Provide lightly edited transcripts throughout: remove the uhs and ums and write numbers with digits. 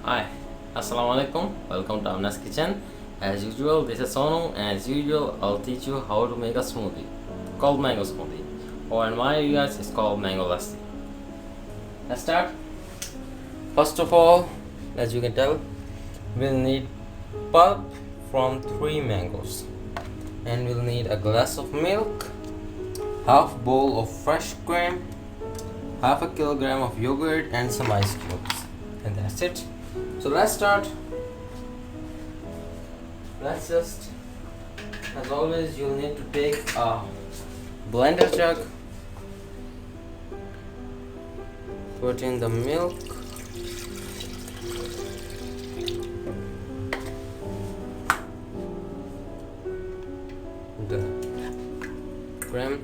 Hi, Assalamu alaikum. Welcome to Amna's kitchen. As usual, this is Sonu. As usual, I'll teach you how to make a smoothie called mango smoothie, or in my areas, it's called mango lassi. Let's start. First of all, as you can tell, we'll need pulp from 3 mangoes, and we'll need a glass of milk, half bowl of fresh cream, half a kilogram of yogurt, and some ice cubes, and that's it. So let's start. Let's just, as always, you'll need to take a blender jug, put in the milk, the cream.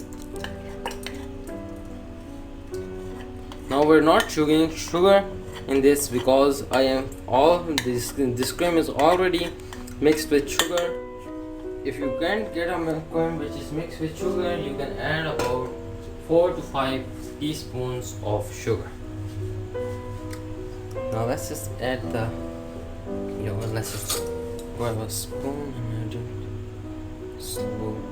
Now we're not using sugar in this because this cream is already mixed with sugar. If you can't get a milk cream which is mixed with sugar, you can add about 4 to 5 teaspoons of sugar. Now let's just add the yogurt. Let's just grab a spoon and add it slowly.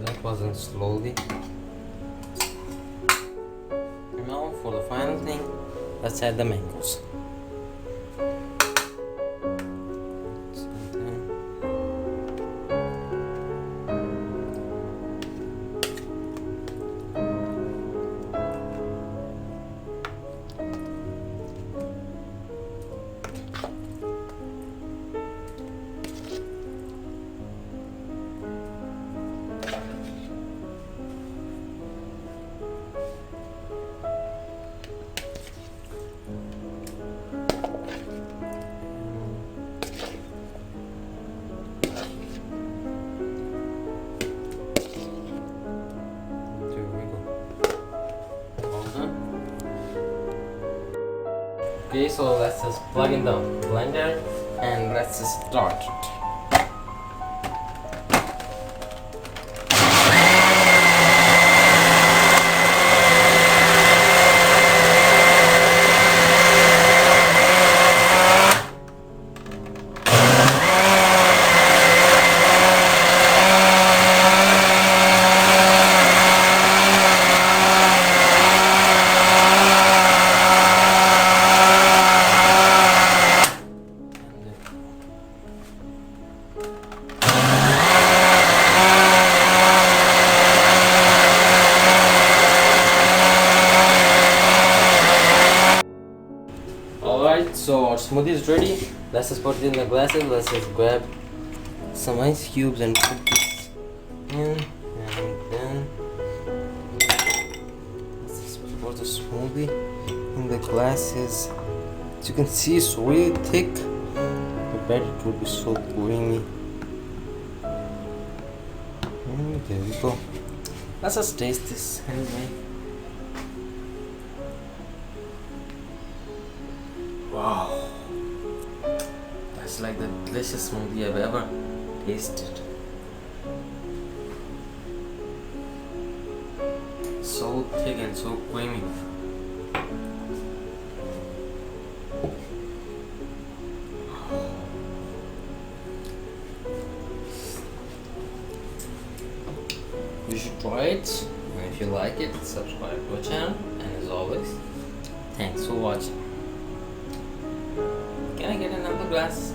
That wasn't slowly. Now for the final thing, let's add the mangoes. Okay, so let's just plug in the blender and let's just start it. Alright, so our smoothie is ready. Let's just put it in the glasses. Let's just grab some ice cubes and put this in, and then let's just pour the smoothie in the glasses. As you can see, it's really thick. I bet it will be so creamy. And there we go. Let's just taste this anyway. Wow, that's like the delicious smoothie I've ever tasted. So thick and so creamy. You should try it, and if you like it, subscribe to our channel. And as always, thanks for watching. Can I get another glass?